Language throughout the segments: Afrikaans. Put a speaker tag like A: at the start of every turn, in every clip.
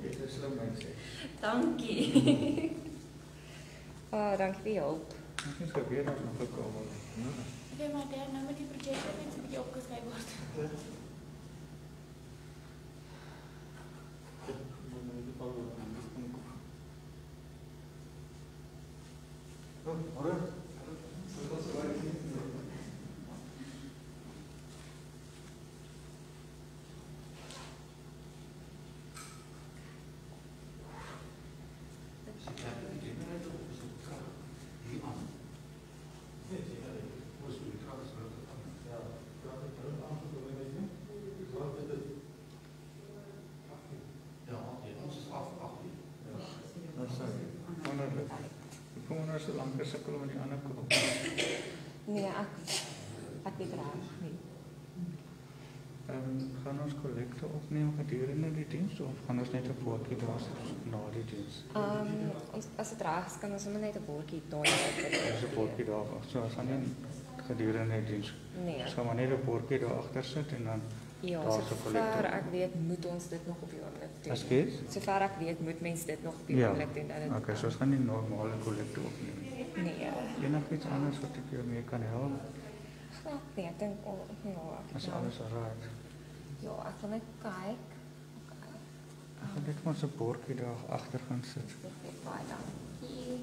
A: Dit is slim mense.
B: Dankie. Dankie vir jou hulp.
A: Ek het gebeur dat nog gekom het.
C: Okay, maar daar nou met die projecten net 'n bietjie opgeskryf word.
A: Kom maar so lank as ek met die ander kom.
B: Nee, ek weet raak nie.
A: Gaan ons kollekte opneem gedurende die diens of gaan ons net 'n bordjie daar sit na die diens?
B: As dit reg is, kan ons sommer net 'n bordjie daar sit.
A: Dis 'n bordjie daar. So ons gaan nie gedurende die diens.
B: Nee.
A: Ons gaan maar net 'n bordjie daar agter sit en dan
B: Ja,
A: daar so
B: sover ek weet, moet ons dit nog op die oomblik doen.
A: Ekskuus?
B: Sover ek weet, moet mens dit nog op die
A: Ja.
B: oomblik doen.
A: Okay, so ons gaan nie normale kollekte opneem.
B: Nee.
A: Enigiets anders wat ek jou mee kan help?
B: Nee, ek dink
A: As alles reg.
B: Ja, ek wil net kyk.
A: Ek gaan net maar so 'n bordjie daar agter gaan sit.
B: Baie dankie.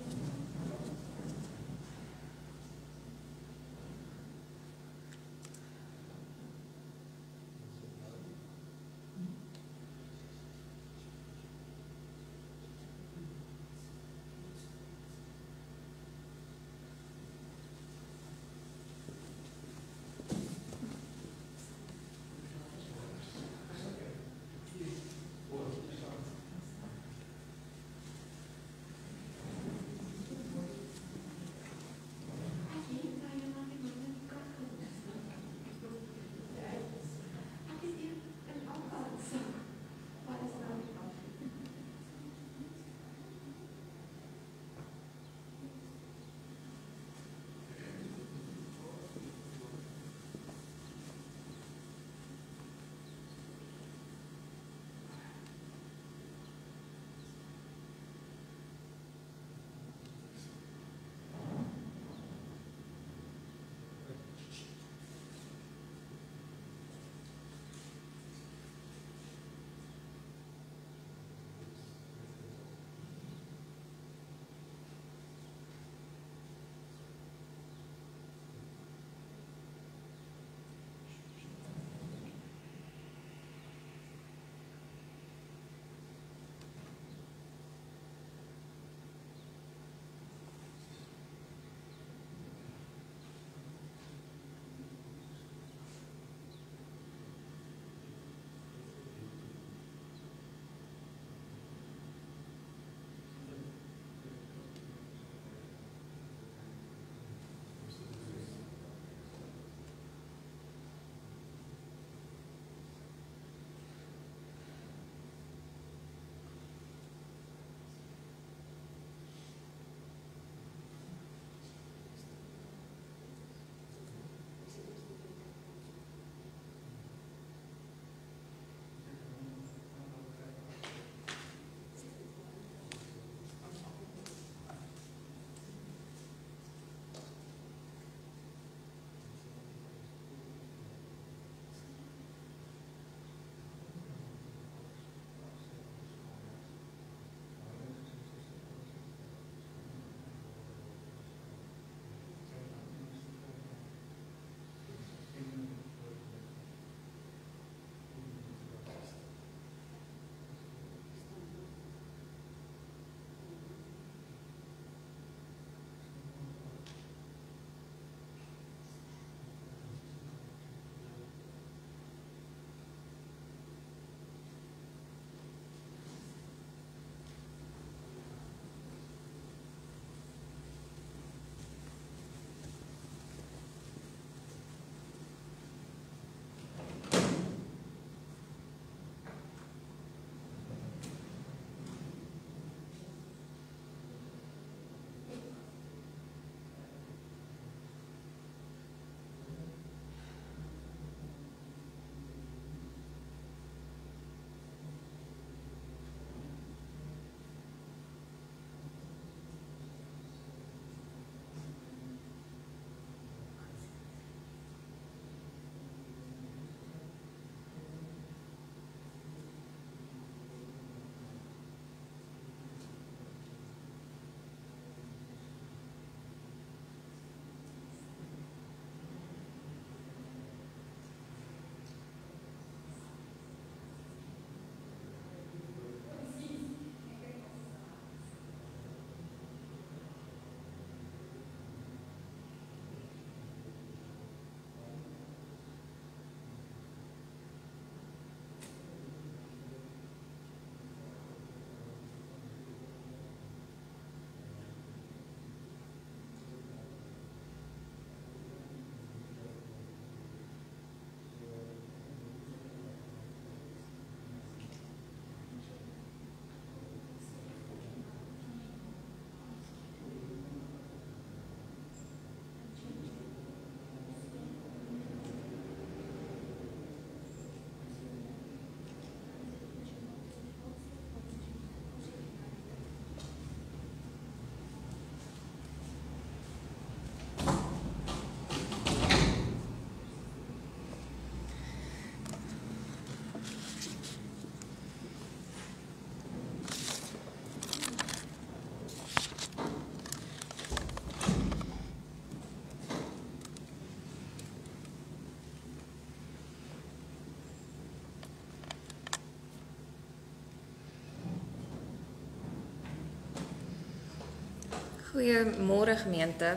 B: Goeiemôre gemeente.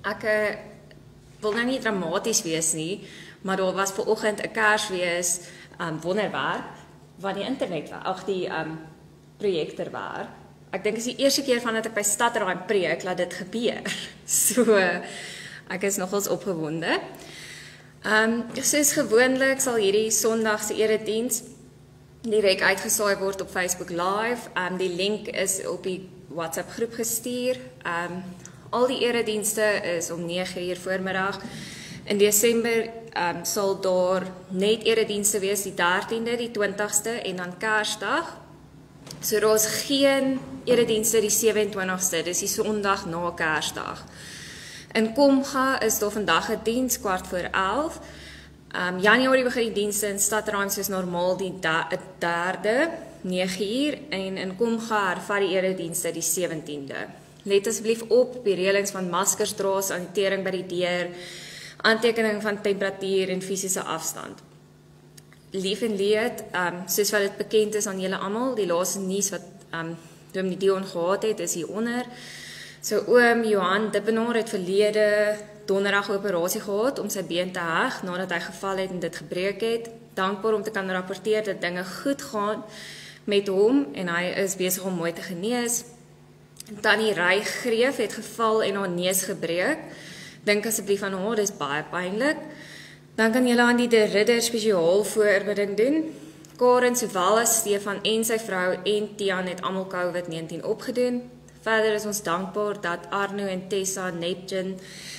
B: Ek wil nou nie dramaties wees nie, maar daar was vanoggend 'n Kersfees wonderwerk wat die internet die projektor waar. Ek dink is die eerste keer vandat ek by Stadraam preek laat dit gebeur. So ek is nogals opgewonde. Soos gewoonlik sal hierdie Sondag se erediens direk uitgesaai word op Facebook Live. Die link is op die WhatsApp groep gestuur. Al die eredienste is om 9:00 voormiddag. In Desember sal daar net eredienste wees, die 13de, die 20ste en dan Kersdag. So daar is geen eredienste die 27ste, dis die Sondag na Kersdag. In Komga is daar vandag 'n diens 11:15. Januarie begin die dienste in Stadraam soos normaal die 3de, 9:00 en in Komga hervat die eredienste die 17de. Let asseblief op die reëlings van maskers dra, sanitering by die deur, aantekening van temperatuur en fisiese afstand. Lief en leed, soos wat dit bekend is aan julle almal, die laaste nuus wat Dominee Dion gehad het, is hieronder. So oom Johan Dippenaar het verlede donderdag operasie gehad om sy been te heg nadat hy geval het en dit gebreek het. Dankbaar om te kan rapporteer dat dinge goed gaan met hom en hy is besig om mooi te genees. Tannie Ry Greef het geval en haar neus gebreek. Dink asseblief aan haar, dis baie pynlik. Dan kan julle aan die De Ridder spesiaal voorbidding doen. Karen sowel as Stefan en sy vrou en Tian het almal COVID-19 opgedoen. Verder is ons dankbaar dat Arno en Tessa Neptune,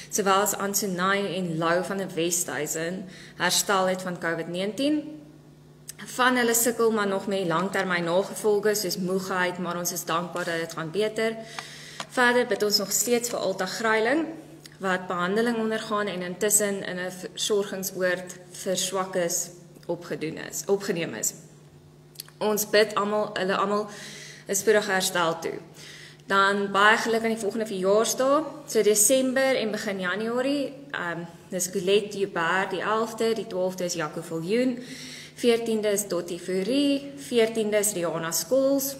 B: sowel as Ansunay en Lou van die Westhuizen herstel het van COVID-19. Van hulle sukkel maar nog met die langtermyn nagevolge soos moegheid, maar ons is dankbaar dat dit gaan beter. Verder bid ons nog steeds vir Alta Greiling wat behandeling ondergaan en intussen in 'n versorgingsoord vir swakkes opgeneem is. Ons bid hulle almal 'n spoedige herstel toe. Dan baie geluk aan die volgende verjaarsdae, so Desember en begin Januarie, dis Colette Joubert die 11de, die 12de is Jaco Viljoen, 14de is Dottie Fourie, 14de is Rihanna Skols,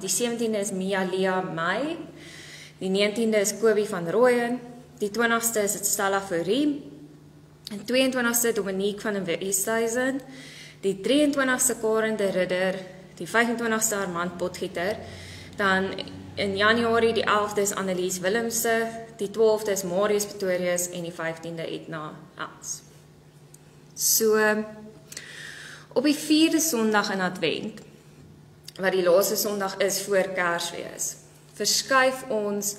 B: die 17de is Mia Lia May, die 19de is Kobie van Rooyen, die 20ste is Stella Fourie, en 22ste Dominique van den Westhuizen, die 23ste Karen de Ridder, die 25ste Armand Potgieter, dan in Januarie die 11de is Annelies Willemse, die 12de is Marius Pretorius en die 15de Etna Els. So, op die 4de Sondag in Advent, wat die laaste Sondag is voor Kersfees, verskuif ons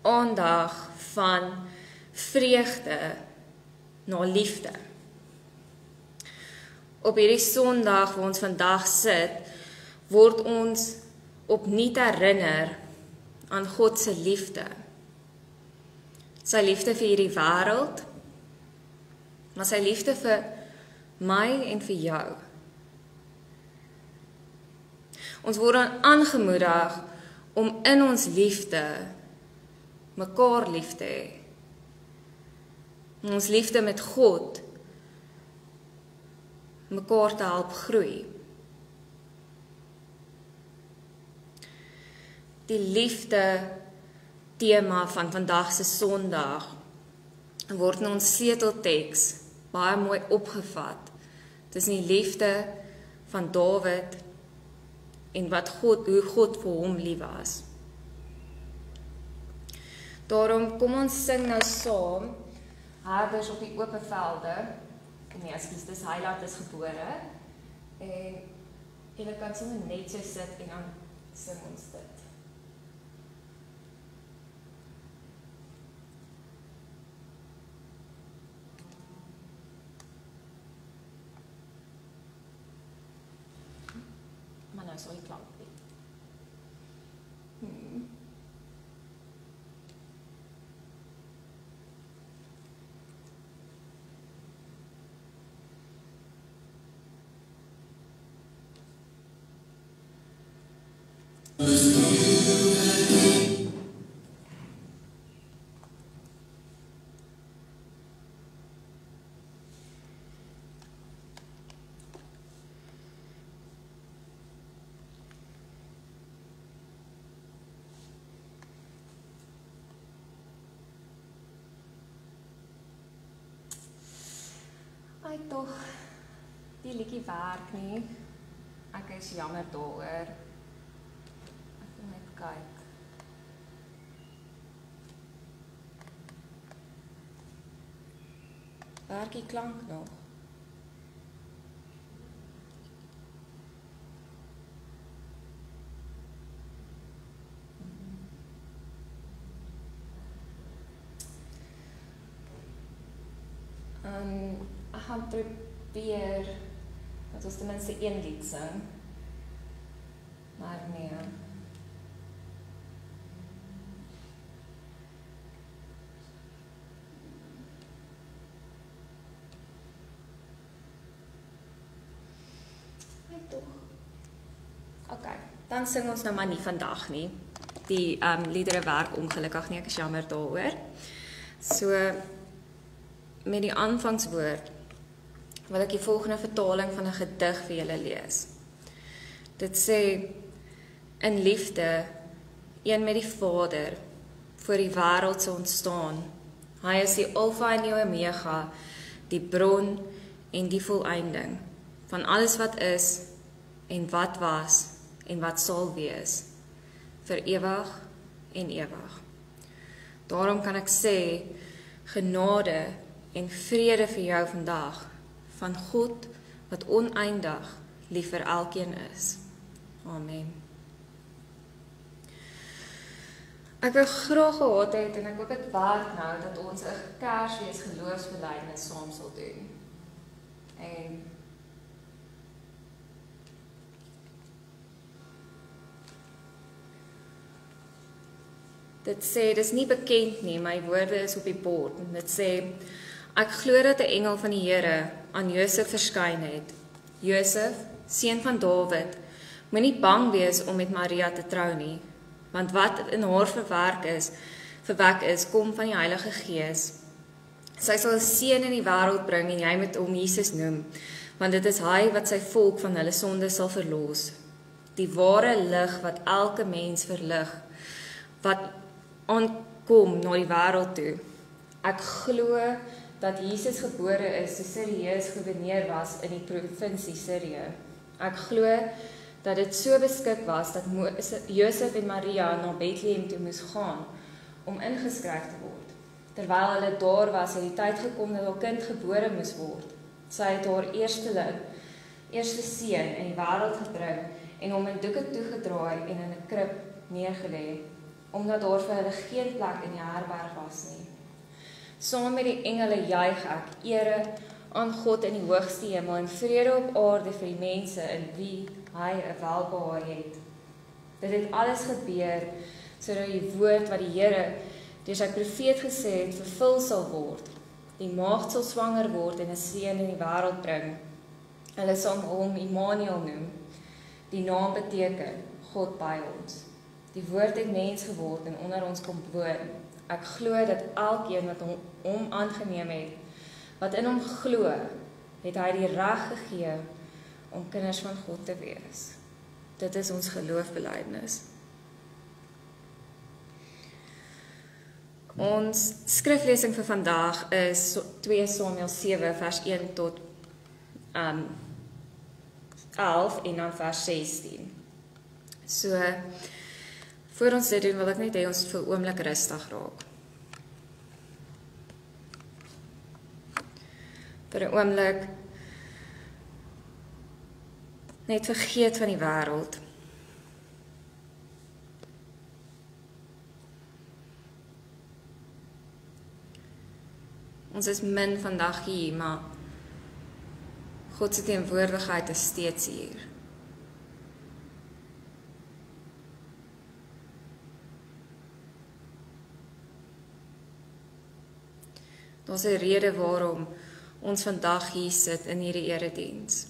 B: aandag van vreugde na liefde. Op hierdie Sondag waar ons vandag sit, word ons opnuut herinner aan God se liefde. Sy liefde vir hierdie wêreld, maar sy liefde vir my en vir jou. Ons word aangemoedig om in ons liefde mekaar lief te hê. Ons liefde met God mekaar te help groei. Die liefde tema van vandag se Sondag word in ons sleutelteks baie mooi opgevat. Dit is die liefde van Dawid en hoe God vir hom lief was. Daarom kom ons sing nou saam, Herders op die oop velde. Nee, dis Heiland is gebore. En julle kan sommer net so sit en dan sing ons dit. Maar nou sal ek klank wees. Ai tog, die liedjie werk nie. Ek is jammer daaroor. Ek wil net kyk. Werk die klank nog? Ek gaan probeer dat ons ten minste een lied sing. Maar nee. Okay, dan sing ons nou maar nie vandag nie. Die liedere werk ongelukkig nie, ek is jammer daaroor. So, met die aanvangswoord wil ek die volgende vertaling van 'n gedig vir julle lees. Dit sê, in liefde, een met die Vader, voor die wêreld se ontstaan. Hy is die Alfa en die Omega, die bron en die volëinding van alles wat is en wat was en wat sal wees, vir ewig en ewig. Daarom kan ek sê, genade en vrede vir jou vandag, van God wat oneindig lief vir elkeen is. Amen. Ek wou graag gehad het, en ek hoop dit werk nou, dat ons 'n Kersfees geloofsbelijdenis saam sal doen. En dit sê, dis nie bekend nie, my woorde is op die bord. Dit sê, ek glo dat 'n engel van die Here aan Josef verskyn het. Josef, seun van Dawid, moenie bang wees om met Maria te trou nie, want wat in haar verwek is, kom van die Heilige Gees. Sy sal 'n seun in die wêreld bring en jy moet hom Jesus noem, want dit is hy wat sy volk van hulle sonde sal verlos. Die ware lig wat elke mens verlig, wat aankom na die wêreld toe. Ek glo dat Jesus gebore is toe Sirius gouverneur was in die provinsie Sirië. Ek glo dat dit so beskik was dat Josef en Maria na Bethlehem toe moes gaan om ingeskryf te word. Terwyl hulle daar was, het die tyd gekom dat haar kind gebore moes word. Sy het haar eerste seun in die wêreld gebring en hom in doeke toegedraai en in 'n krib neergelê, omdat daar vir hulle geen plek in die herberg was nie. Saam met die engele juig ek ere aan God in die hoogste hemel en vrede op aarde vir die mense in wie hy 'n welbehae het. Dit het alles gebeur sodat die woord wat die Here deur sy profeet gesê het vervul sal word. Die maagd sal swanger word en 'n seun in die wêreld bring. Hulle sal hom Immanuel noem. Die naam beteken God by ons. Die woord het mens geword en onder ons kom woon. Ek glo dat elkeen wat hom aangeneem het, wat in hom glo, het hy die reg gegee om kinders van God te wees. Dit is ons geloofbelijdenis. Ons skriflesing vir vandag is 2 Samuel 7 vers 1 tot 11 en dan vers 16. So, voor ons dit doen, wil ek net hê ons vir 'n oomblik rustig raak. Vir 'n oomblik net vergeet van die wêreld. Ons is min vandag hier, maar God se teenwoordigheid is steeds hier. Daar's 'n rede waarom ons vandag hier sit in hierdie erediens.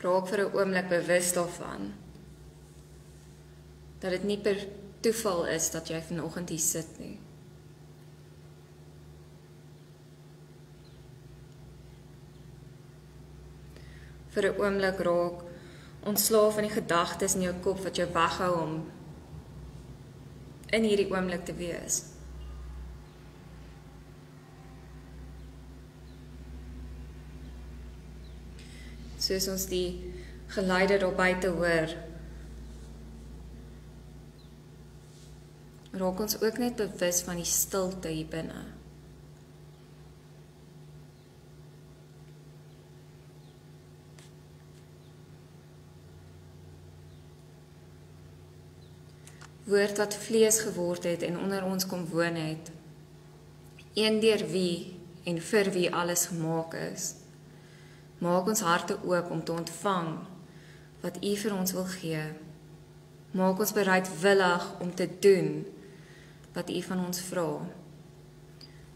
B: Raak vir 'n oomblik bewus daarvan dat dit nie per toeval is dat jy vanoggend hier sit nie. Vir 'n oomblik raak ontslaaf van die gedagtes in jou kop wat jou weghou om in hierdie oomblik te wees. soos ons die geluide daar buite hoor, raak ons ook net bewus van die stilte hier binne. Woord wat vlees geword het en onder ons kom woon het, een deur wie en vir wie alles gemaak is, maak ons harte oop om te ontvang wat U vir ons wil gee. Maak ons bereidwillig om te doen wat U van ons vra.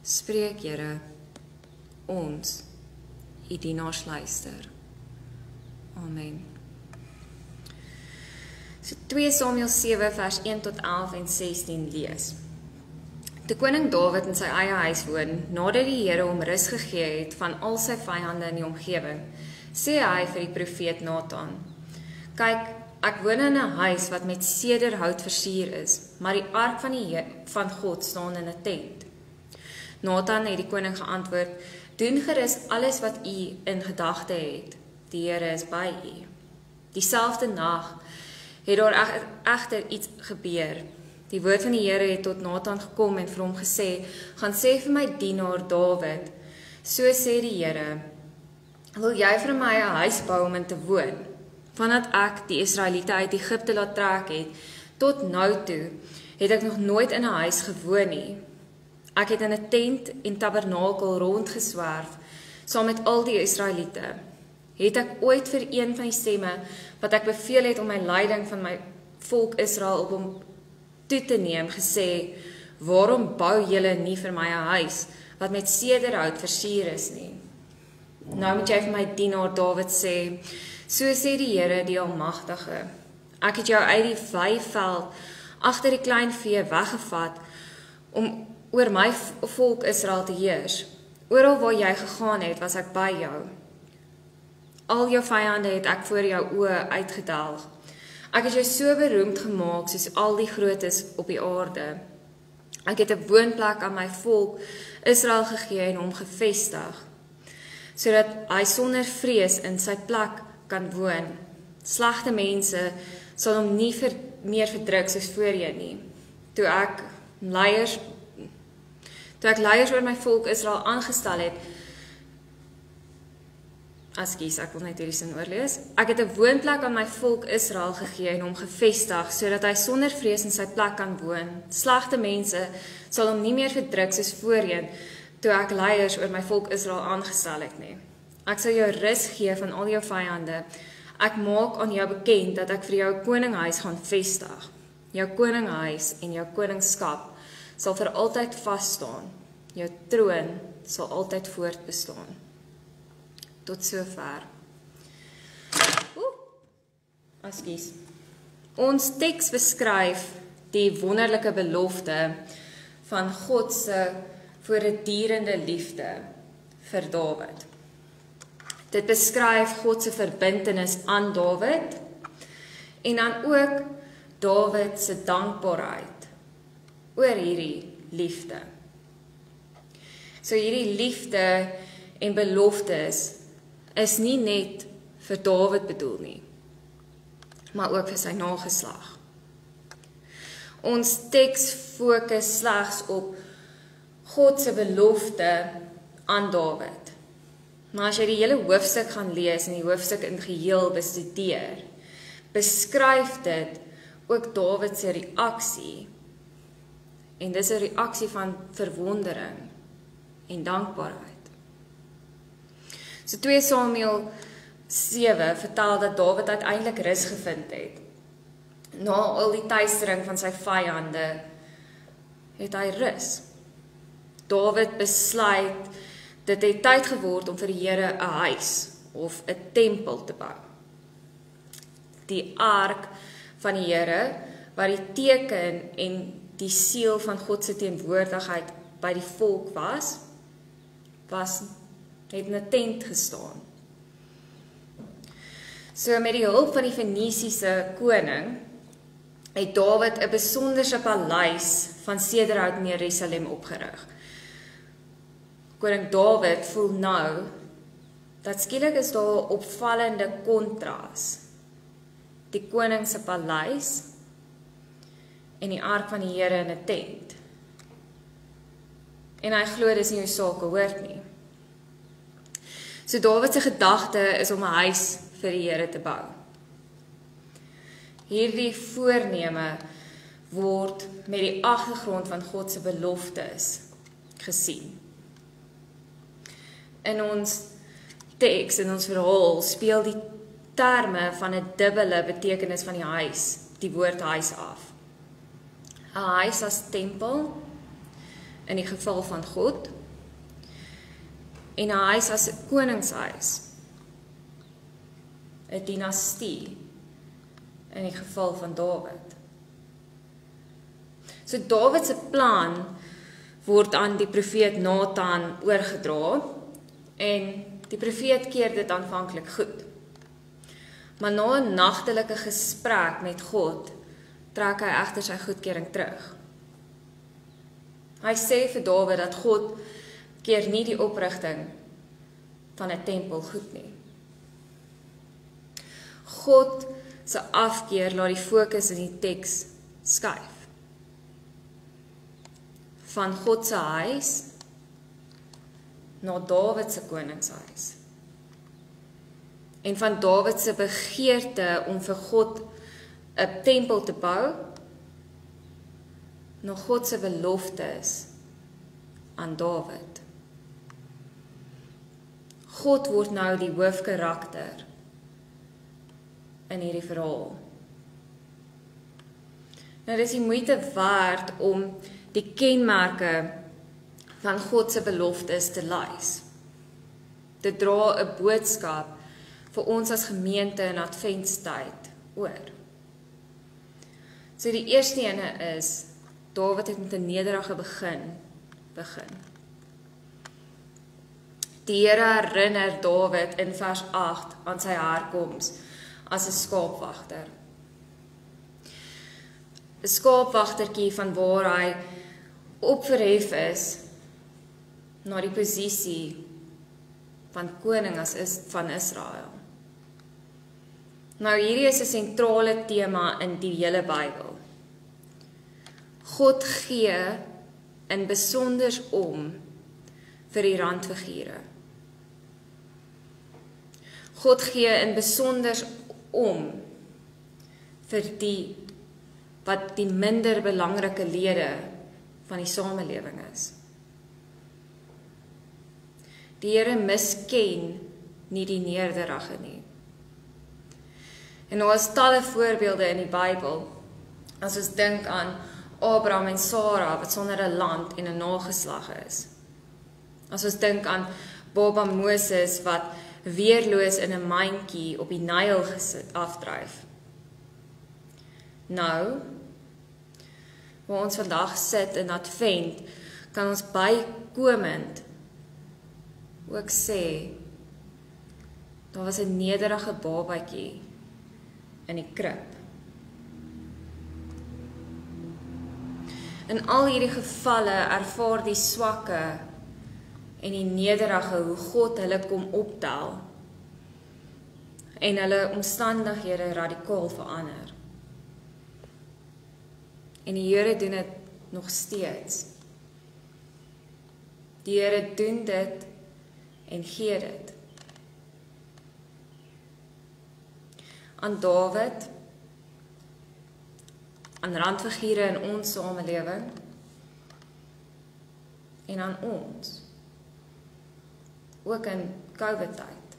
B: Spreek, Here, ons, U dienaars luister. Amen. So 2 Samuel 7 vers 1 tot 11 en 16 lees. Toe koning Dawid in sy eie huis woon, nadat die Here hom rus gegee het van al sy vyande in die omgewing, sê hy vir die profeet Nathan: Kyk, ek woon in 'n huis wat met sederhout versier is, maar die ark van God staan in 'n tent. Nathan het die koning geantwoord: Doen gerus alles wat u in gedagte het. Die Here is by u. Dieselfde nag het daar egter iets gebeur. Die woord van die Here het tot Nathan gekom en vir hom gesê: Gaan sê vir my dienaar Dawid, so sê die Here, wil jy vir my 'n huis bou om in te woon? Vandat ek die Israeliete uit Egipte laat trek het, tot nou toe, het ek nog nooit in 'n huis gewoon nie. Ek het in 'n tent en tabernakel rondgeswerf, saam met al die Israeliete. Het ek ooit vir een van die stemme, wat ek beveel het om my leiding van my volk Israel op hom toe te neem, gesê: Waarom bou julle nie vir my 'n huis, wat met sederhout versier is nie? Nou moet jy vir my dienaar Dawid sê: So sê die Here, die Almagtige, ek het jou uit die weiveld agter die klein vee weggevat om oor my volk Israel te heers. Oral waar jy gegaan het, was ek by jou. Al jou vyande het ek voor jou oë uitgedelg. Ek het jou so beroemd gemaak soos al die grootes op die aarde. Ek het 'n woonplek aan my volk Israel gegee en hom gevestig, sodat hy sonder vrees in sy plek kan woon. Slegte mense sal hom nie meer verdruk soos voorheen nie. Toe ek leiers oor my volk Israel aangestel het, ek wil net hierdie sin oorlees. Ek het 'n woonplek aan my volk Israel gegee en hom gevestig, sodat hy sonder vrees in sy plek kan woon. Slegte mense sal hom nie meer verdruk soos voorheen, toe ek leiers oor my volk Israel aangestel het nie. Ek sal jou rus gee van al jou vyande. Ek maak aan jou bekend dat ek vir jou 'n koninghuis gaan vestig. Jou koninghuis en jou koningskap sal vir altyd vas staan. Jou troon sal altyd voortbestaan. Tot sover. Ons teks beskryf die wonderlike belofte van God se voortdurende liefde vir Dawid. Dit beskryf God se verbintenis aan Dawid en dan ook Dawid se dankbaarheid oor hierdie liefde. So hierdie liefde en beloftes is nie net vir Dawid bedoel nie, maar ook vir sy nageslag. Ons teks fokus slegs op God se belofte aan Dawid. Maar as jy die hele hoofstuk gaan lees en die hoofstuk in geheel bestudeer, beskryf dit ook Dawid se reaksie. En dis 'n reaksie van verwondering en dankbaarheid. So 2 Samuel 7 vertel dat Dawid uiteindelik rus gevind het. Na al die teistering van sy vyande het hy rus. Dawid besluit dit het tyd geword om vir die Here 'n huis of 'n tempel te bou. Die ark van die Here, wat die teken en die siel van God se teenwoordigheid by die volk het in 'n tent gestaan. So met die hulp van die Fenisiese koning het Dawid 'n besonderse paleis van sederhout in Jerusalem opgerig. Koning Dawid voel nou dat skielik is daar 'n opvallende kontras. Die koning se paleis en die ark van die Here in 'n tent. En hy glo dis nie hoe sake hoort nie. So Dawid se gedagte is om 'n huis vir die Here te bou. Hierdie voorneme word met die agtergrond van God se beloftes gesien. In ons teks, in ons verhaal, speel die terme van 'n dubbele betekenis van die huis, die woord huis af. 'n Huis as tempel, in die geval van God, en 'n huis as 'n koningshuis, 'n dinastie, in die geval van Dawid. So Dawid se plan word aan die profeet Nathan oorgedra, en die profeet keer dit aanvanklik goed. Maar na 'n nagtelike gesprek met God, trek hy egter sy goedkeuring terug. Hy sê vir Dawid dat God keer nie die oprigting van 'n tempel goed nie. God se afkeer laat die fokus in die teks skuif. Van God se huis na Dawid se koningshuis. En van Dawid se begeerte om vir God 'n tempel te bou, na God se beloftes aan Dawid. God word nou die hoofkarakter in hierdie verhaal. Nou dis die moeite werd om die kenmerke van God se beloftes te lys. Dit dra 'n boodskap vir ons as gemeente in adventstyd oor. So die eerste ene is, Dawid het met 'n nederige begin. Die Here herinner Dawid in vers 8 aan sy herkoms as 'n skaapwagter. 'n Skaapwagtertjie van waar hy opverhef is na die posisie van koning van Israel. Nou hierdie is 'n sentrale tema in die hele Bybel. God gee in besonder om vir die randfigure. God gee in besonder om vir die wat die minder belangrike lede van die samelewing is. Die Here misken nie die nederige nie. En daar is talle voorbeelde in die Bybel, as ons dink aan Abraham en Sara wat sonder 'n land en 'n nageslag is. As ons dink aan Baba Moses wat weerloos in 'n mandjie op die Nyl afdryf. Nou, waar ons vandag sit in Advent, kan ons bykomend ook sê, daar was 'n nederige babatjie in die krib. In al hierdie gevalle ervaar die swakke en die nederige hoe God hulle kom optel en hulle omstandighede radikaal verander. En die Here doen dit nog steeds. Die Here doen dit en gee dit. Aan Dawid, aan randfigure in ons samelewing en aan ons, ook in COVID-tyd.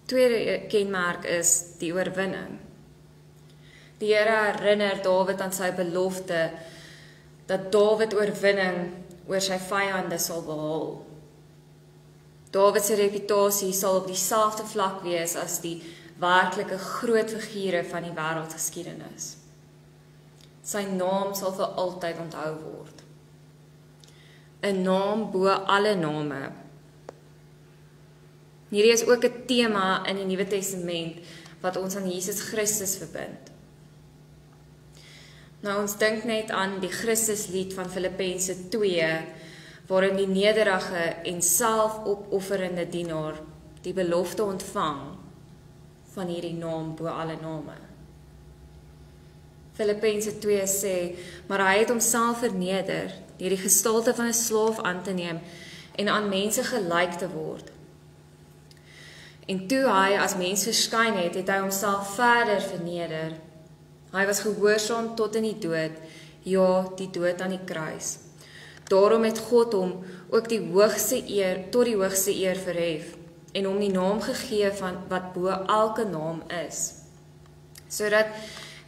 B: Tweede kenmerk is die oorwinning. Die Here herinner Dawid aan sy belofte dat Dawid oorwinning oor sy vyande sal behaal. Dawid se reputasie sal op dieselfde vlak wees as die werklike groot figure van die wêreldgeskiedenis. Sy naam sal vir altyd onthou word. 'n naam bo alle name. Hierdie is ook 'n tema in die Nuwe Testament wat ons aan Jesus Christus verbind. Nou ons dink net aan die Christuslied van Filippense 2 waarin die nederige en selfopofferende dienaar die belofte ontvang van hierdie naam bo alle name. Filippense 2 sê, maar hy het homself verneder deur die gestalte van 'n slaaf aan te neem en aan mense gelyk te word. En toe hy as mens verskyn het, het hy homself verder verneder. Hy was gehoorsaam tot in die dood, ja, die dood aan die kruis. Daarom het God hom ook tot die hoogste eer verhef en hom die naam gegee van wat bo elke naam is, sodat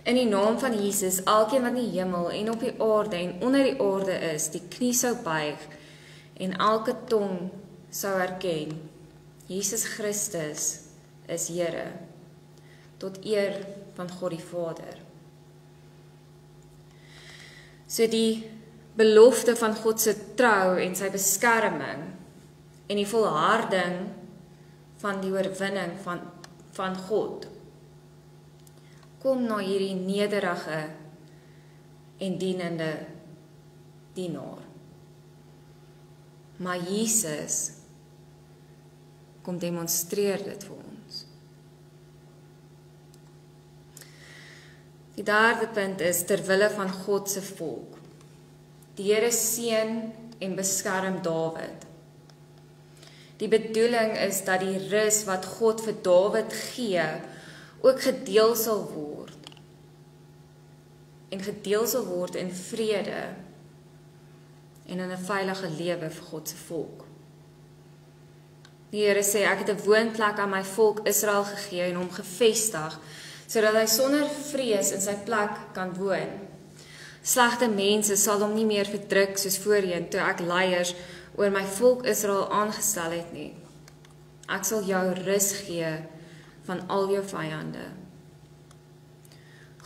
B: in die naam van Jesus elkeen wat in die hemel en op die aarde en onder die aarde is, die knie sou buig en elke tong sou erken, Jesus Christus is Here, tot eer van God die Vader. So die belofte van God se trou en sy beskerming en die volharding van die oorwinning van God kom na hierdie nederige en dienende dienaar. Maar Jesus kom demonstreer dit vir ons. Die derde punt is terwille van God se volk. Die Here seën en beskerm Dawid. Die bedoeling is dat die rus wat God vir Dawid gee, ook gedeel sal word. En gedeel sal word in vrede en in 'n veilige lewe vir God se volk. Die Here sê, ek het 'n woonplek aan my volk Israel gegee en hom gevestig, sodat hy sonder vrees in sy plek kan woon. Slegte mense sal hom nie meer verdruk soos voorheen, toe ek leiers oor my volk Israel aangestel het nie. Ek sal jou rus gee van al jou vyande.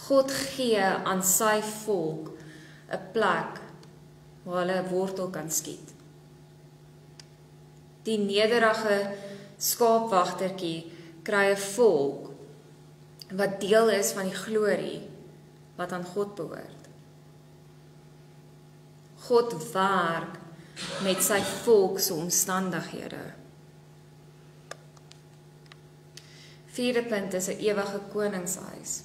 B: God gee aan sy volk 'n plek waar hulle 'n wortel kan skiet. Die nederige skaapwagtertjie kry 'n volk wat deel is van die glorie wat aan God behoort. God werk met sy volk se omstandighede. Vierde punt is 'n ewige koningshuis.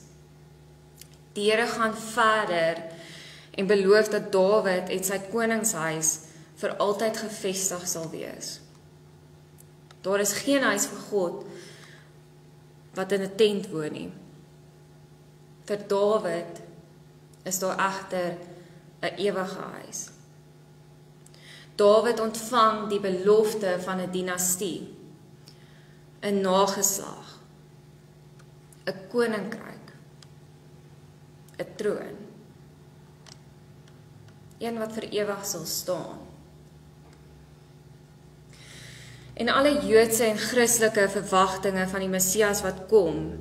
B: Die Here gaan verder en beloof dat Dawid en sy koningshuis vir altyd gevestig sal wees. Daar is geen huis vir God wat in 'n tent woon nie. Vir Dawid is daar egter 'n ewige huis. Dawid ontvang die belofte van 'n dinastie, 'n nageslag, 'n koninkryk, 'n troon, een wat vir ewig sal staan. En alle Joodse en Christelike verwagtinge van die Messias wat kom,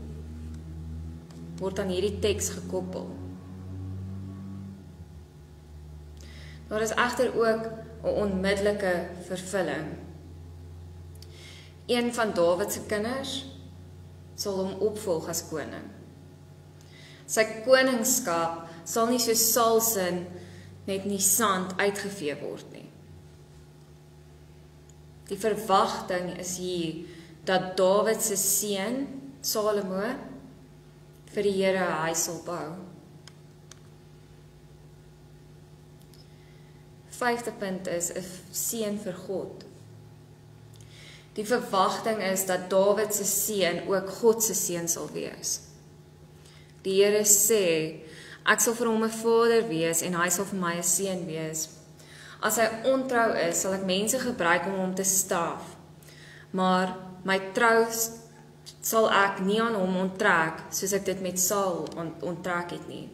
B: word aan hierdie teks gekoppel. Daar is egter ook 'n onmiddellike vervulling. Een van Dawid se kinders sal hom opvolg as koning. Sy koningskap sal nie so salsin net in die sand uitgevee word nie. Die verwagting is hier dat Dawid se seun Salomo vir die Here 'n huis sal bou. Vyfde punt is 'n seun vir God. Die verwagting is dat Dawid se seun ook God se seun sal wees. Die Here sê, ek sal vir hom 'n vader wees en hy sal vir my 'n seun wees. As hy ontrou is, sal ek mense gebruik om hom te straf. Maar my trou sal ek nie aan hom onttrek, soos ek dit met Saul onttrek het nie,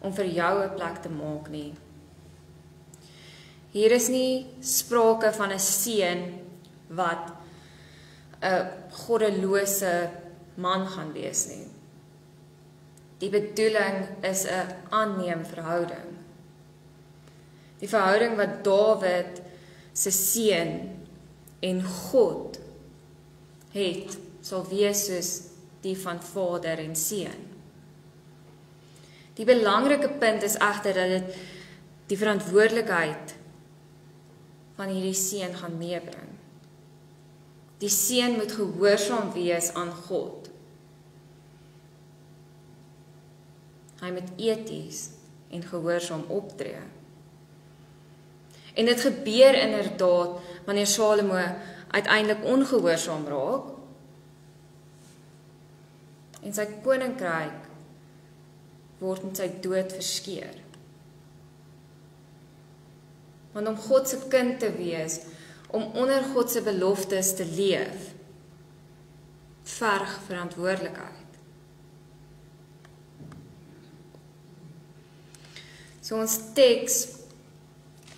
B: om vir jou 'n plek te maak nie. Hier is nie sprake van 'n seun wat 'n goddelose man gaan wees nie. Die bedoeling is 'n aanneemverhouding. Die verhouding wat Dawid se seun en God het, sal wees soos die van vader en seun. Die belangrike punt is egter dat dit die verantwoordelikheid van hierdie seun gaan meebring. Die seun moet gehoorsaam wees aan God. Hy moet eties en gehoorsaam optree. En dit gebeur inderdaad wanneer Salomo uiteindelik ongehoorsaam raak en sy koninkryk word met sy dood verskeur. Want om God se kind te wees, om onder God se beloftes te leef, verg verantwoordelikheid. So ons teks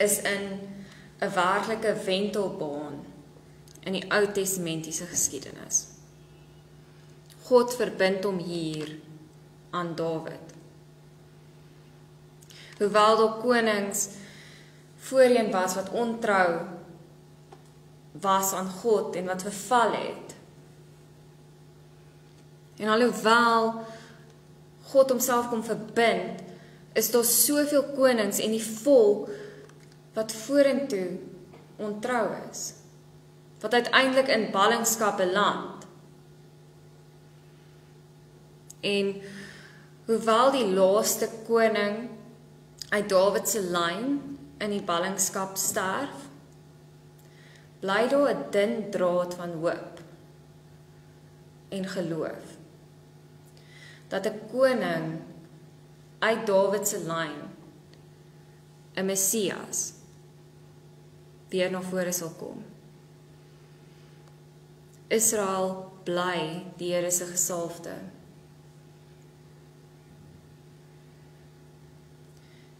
B: is in 'n werklike wentelbaan in die Ou Testamentiese geskiedenis. God verbind hom hier aan Dawid. Hoewel daar konings voorheen was wat ontrou was aan God en wat verval het. En alhoewel God homself kom verbind, is daar soveel konings en die volk wat vorentoe ontrou is, wat uiteindelik in ballingskap beland. En hoewel die laaste koning uit Dawid se lyn in die ballingskap sterf, bly daar 'n dun draad van hoop en geloof dat 'n koning uit Dawid se lyn, 'n Messias, weer na vore sal kom. Israel bly die Here se gesalfde.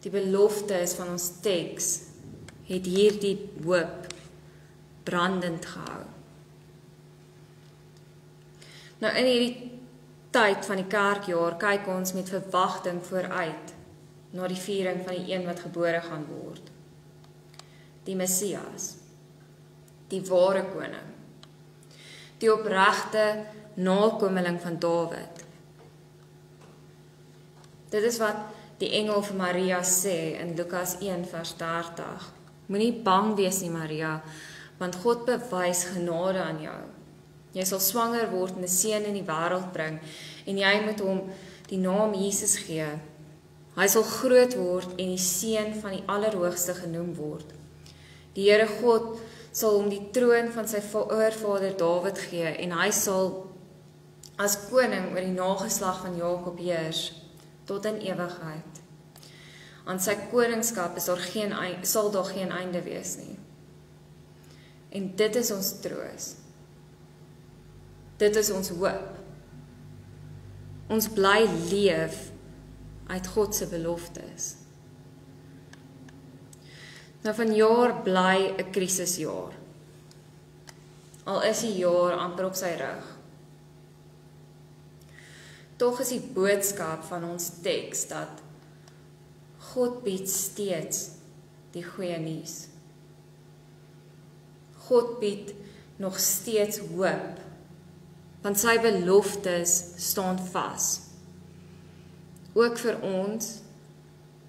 B: Die beloftes van ons teks het hierdie hoop brandend gehou. Nou in hierdie tyd van die kerkjaar kyk ons met verwagting vooruit na die viering van die een wat gebore gaan word. Die Messias, die ware koning, die opregte nakomeling van Dawid. Dit is wat die engel vir Maria sê in Lukas 1 vers 30. Moenie bang wees nie, Maria, want God bewys genade aan jou. Jy sal swanger word en 'n seun in die wêreld bring en jy moet hom die naam Jesus gee. Hy sal groot word en die seun van die Allerhoogste genoem word. Die Here God sal hom die troon van sy oorvader Dawid gee en hy sal as koning oor die nageslag van Jakob heers tot in ewigheid. Aan sy koningskap sal daar geen einde wees nie. En dit is ons troos. Dit is ons hoop. Ons bly leef uit God se beloftes. Nou vanjaar bly 'n krisisjaar. Al is die jaar amper op sy rug. Tog is die boodskap van ons teks dat God bied steeds die goeie nuus. God bied nog steeds hoop, want sy beloftes staan vas. Ook vir ons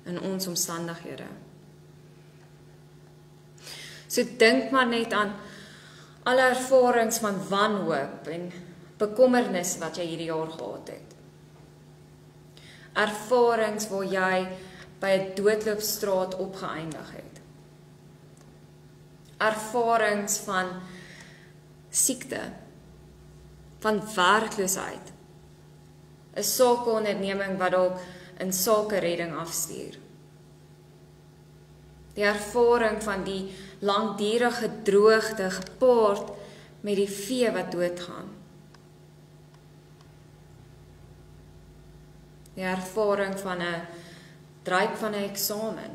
B: in ons omstandighede. So dink maar net aan alle ervarings van wanhoop en bekommernis wat jy hierdie jaar gehad het. Ervarings waar jy by 'n doodloopstraat opgeëindig het. Ervarings van siekte, van werkloosheid, 'n sakeonderneming wat dalk in sakeredding afstuur. Die ervaring van die langdurige droogte gepaard met die vee wat doodgaan. Die ervaring van 'n druip van 'n eksamen.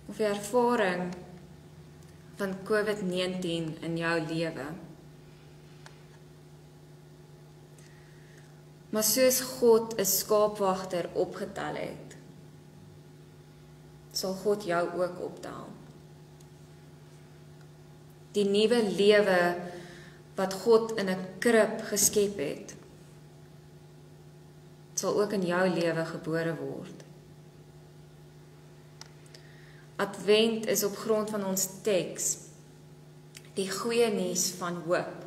B: Of die ervaring van COVID-19 in jou lewe. Maar soos God 'n skaapwagter opgetel het, sal God jou ook optel. Die nuwe lewe wat God in 'n krib geskep het, sal ook in jou lewe gebore word. Advent is op grond van ons teks die goeie nuus van hoop.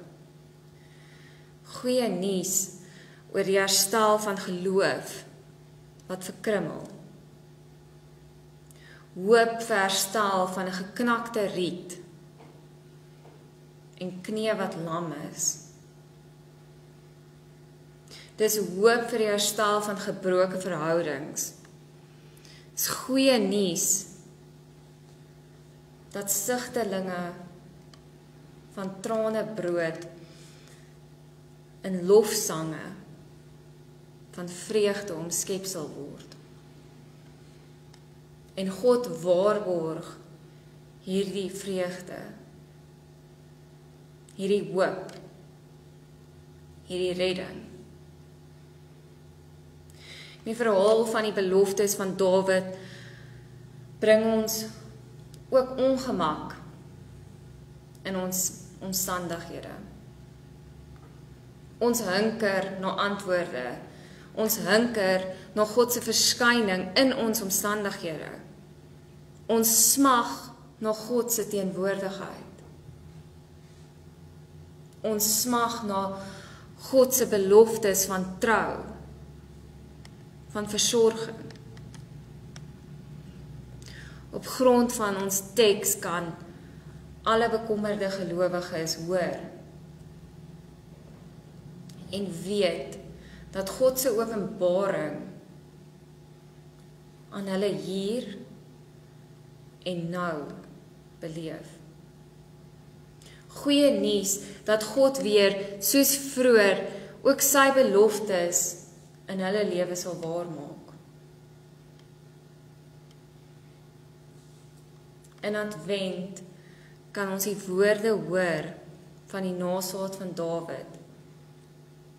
B: Goeie nuus oor die herstel van geloof wat verkrummel. Hoop vir herstel van 'n geknakte riet en knie wat lam is. Dis hoop vir die herstel van gebroke verhoudings. Dis goeie nuus dat sigtelinge van trane brood in lofsange van vreugde omskep sal word. En God waarborg hierdie vreugde, hierdie hoop, hierdie redding. Die verhaal van die beloftes van Dawid bring ons ook ongemak in ons omstandighede. Ons hunker na antwoorde. Ons hunker na God se verskyning in ons omstandighede. Ons smag na God se teenwoordigheid. Ons smag na God se beloftes van trou, van versorging. Op grond van ons teks kan alle bekommerde gelowiges hoor en weet dat God se openbaring aan hulle hier en nou beleef. Goeie nuus dat God weer soos vroeër ook sy beloftes in hulle lewe sal waarmaak. In Advent kan ons die woorde hoor van die nasaad van Dawid,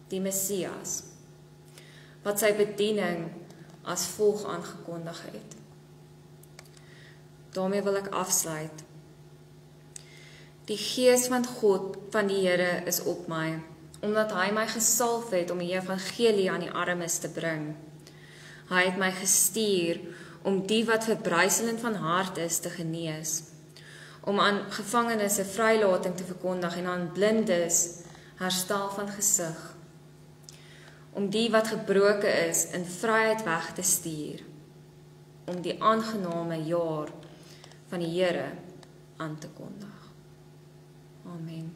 B: die Messias, wat sy bediening as volg aangekondig het. Daarmee wil ek afsluit. Die Gees van God, van die Here, is op my, omdat hy my gesalf het om die evangelie aan die armes te bring. Hy het my gestuur om die wat verbruiselend van hart is te genees, om aan gevangenes 'n vrylating te verkondig en aan blindes herstel van gesig, om die wat gebroke is in vryheid weg te stuur, om die aangename jaar van die Here aan te kondig. Amen.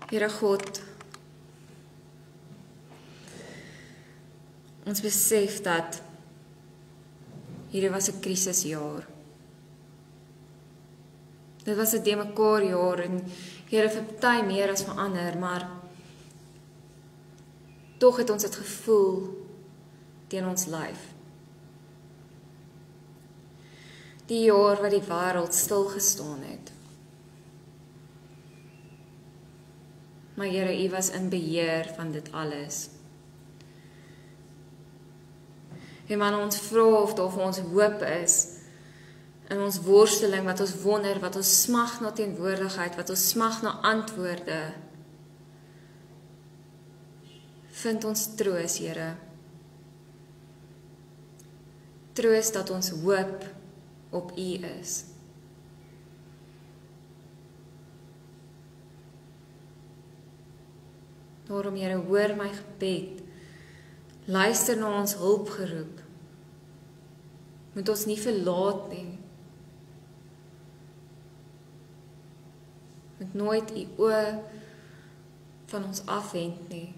B: Here God, ons besef dat hierdie was 'n krisisjaar. Dit was 'n de-mekaar jaar en Here vir party meer as vir ander, maar tog het ons dit gevoel teen ons lyf. Die jaar wat die wêreld stil gestaan het. Maar Here, U was in beheer van dit alles. En wanneer ons vra of daar vir ons hoop is, in ons worsteling, wat ons wonder, wat ons smag na teenwoordigheid, wat ons smag na antwoorde, vind ons troos, Here. Troos dat ons hoop op U is. Daarom, Here, hoor my gebed. Luister na ons hulpgeroep. Moet ons nie verlaat nie. Moet nooit U oë van ons afwend nie.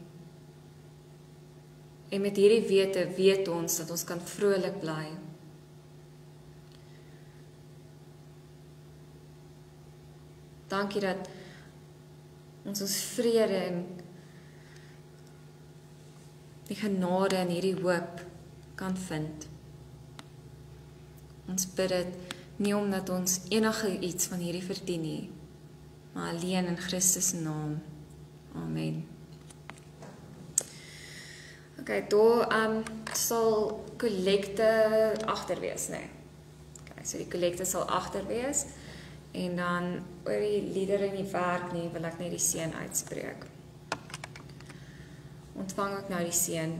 B: En met hierdie wete weet ons dat ons kan vrolik bly. Dankie dat ons vrede en die genade en hierdie hoop kan vind. Ons bid dit nie omdat ons enige iets van hierdie verdien nie, maar alleen in Christus se naam. Amen. Okay, daar sal kollekte agter wees, nee. Okay, so die kollekte sal agter wees en dan oor die liedere in die werk nie, wil ek net die seën uitspreek. Ontvang ook nou die seën.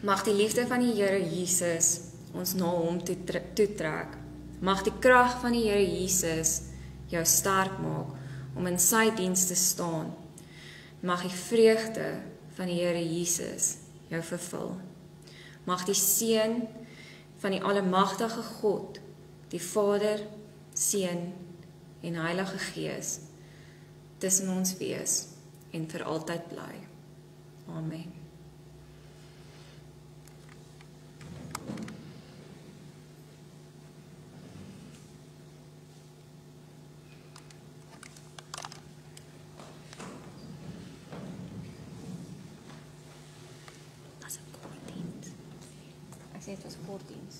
B: Mag die liefde van die Here Jesus, ons na hom toe trek. Mag die krag van die Here Jesus jou sterk maak om in sy diens te staan. Mag die vreugde van die Here Jesus jou vervul. Mag die seën van die almagtige God, die Vader, Seun en Heilige Gees tussen ons wees en vir altyd bly. Amen. Dit was 'n kort diens. Ek sê dit was 'n kort diens.